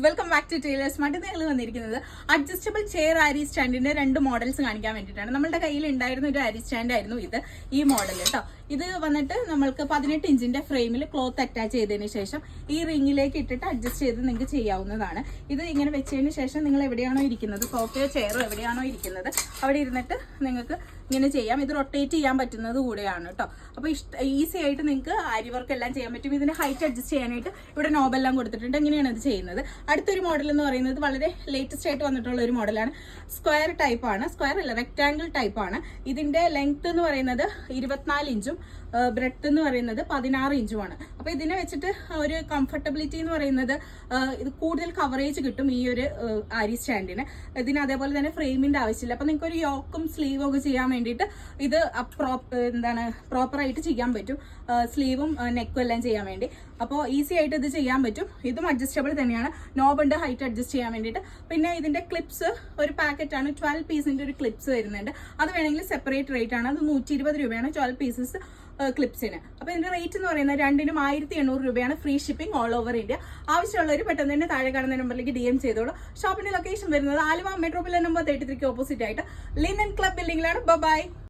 Welcome back to Tailors Smart. ഞങ്ങൾ വന്നിരിക്കുന്നത് adjustable chair ആരി സ്റ്റാൻഡിന്റെ 2 മോഡൽസ് കാണിക്കാൻ വേണ്ടിയിട്ടാണ്. നമ്മുടെ കയ്യിൽ ഉണ്ടായിരുന്ന ഒരു ആരി സ്റ്റാൻഡ് ആയിരുന്നു ഈ മോഡൽ കേട്ടോ. ഇത് വന്നിട്ട് നമ്മൾക്ക് 18 ഇഞ്ചിന്റെ ഫ്രെയിമിൽ ക്ലോത്ത് അറ്റാച്ച് ചെയ്തതിന് ശേഷം ഈ റിങ്ങിലേക്ക് ഇട്ടിട്ട് അഡ്ജസ്റ്റ് ചെയ്ത് നിങ്ങൾക്ക് ചെയ്യാവുന്നതാണ്. ഇത് ഇങ്ങനെ വെച്ചതിന് ശേഷം നിങ്ങൾ എവിടെയാണോ ഇരിക്കുന്നത്, സോഫയോ ചെയറോ എവിടെയാണോ ഇരിക്കുന്നത് അവിടെ ഇരുന്നിട്ട് നിങ്ങൾക്ക് ഇങ്ങനെ ചെയ്യാം. ഇത് റൊട്ടേറ്റ് ചെയ്യാൻ പറ്റുന്നത് കൂടെയാണ് കേട്ടോ. അപ്പോൾ ഈസി ആയിട്ട് നിങ്ങൾക്ക് ആരി വർക്ക് എല്ലാം ചെയ്യാൻ പറ്റും. ഇതിന്റെ ഹൈറ്റ് അഡ്ജസ്റ്റ് ചെയ്യാനായിട്ട് ഇവിടെ നോബെല്ലാം കൊടുത്തിട്ടുണ്ട്. എങ്ങനെയാണ് ഇത് ചെയ്യുന്നത്? അടുത്തൊരു മോഡൽ എന്ന് പറയുന്നത് വളരെ ലേറ്റസ്റ്റ് ആയിട്ട് വന്നിട്ടുള്ള ഒരു മോഡലാണ്. സ്ക്വയർ ടൈപ്പ് ആണ്, സ്ക്വയർ അല്ല റെക്ടാംഗിൾ ടൈപ്പ് ആണ്. ഇതിന്റെ ലെങ്ത് എന്ന് പറയുന്നത് 24 ഇഞ്ചും ബ്രെഡ്ത്ത് എന്ന് പറയുന്നത് 16 ഇഞ്ചുമാണ്. അപ്പൊ ഇതിനെ വെച്ചിട്ട് ഒരു കംഫർട്ടബിലിറ്റി എന്ന് പറയുന്നത് ഇത് കൂടുതൽ കവറേജ് കിട്ടും ഈ ഒരു ആരി സ്റ്റാൻഡിന്. ഇതിന് അതേപോലെ തന്നെ ഫ്രെയിമിന്റെ ആവശ്യമില്ല. അപ്പൊ നിങ്ങൾക്ക് ഒരു യോക്കും സ്ലീവും ഒക്കെ ചെയ്യാൻ വേണ്ടിയിട്ട് ഇത് പ്രോപ്പറായിട്ട് ചെയ്യാൻ പറ്റും. സ്ലീവും നെക്കും എല്ലാം ചെയ്യാൻ വേണ്ടി. അപ്പോൾ ഈസി ആയിട്ട് ഇത് ചെയ്യാൻ പറ്റും. ഇതും അഡ്ജസ്റ്റബിൾ തന്നെയാണ്. നോബുണ്ട് ഹൈറ്റ് അഡ്ജസ്റ്റ് ചെയ്യാൻ വേണ്ടിയിട്ട്. പിന്നെ ഇതിന്റെ ക്ലിപ്സ് ഒരു പാക്കറ്റാണ്, 12 പീസിന്റെ ഒരു ക്ലിപ്സ് വരുന്നുണ്ട്. അത് വേണമെങ്കിൽ സെപ്പറേറ്റ് റേറ്റ് ആണ്. അത് 120 രൂപയാണ് 12 പീസസ് ക്ലിപ്സിന്. അപ്പൊ ഇതിന്റെ റേറ്റ് എന്ന് പറയുന്നത് രണ്ടിനും 1800 രൂപയാണ്. Free shipping all over India. ആവശ്യമുള്ളവർ പെട്ടെന്ന് തന്നെ താഴെ കാണുന്ന നമ്പറിലേക്ക് DM ചെയ്തോളൂ. ഷോപ്പിന്റെ ലൊക്കേഷൻ വരുന്നത് ആലുവ മെട്രോപൊളിറ്റൻ നമ്പർ 33 ഓപ്പോസിറ്റ് ആയിട്ട് ലിനൻ ക്ലബ് ബിൽഡിംഗിലാണ്. ബൈ.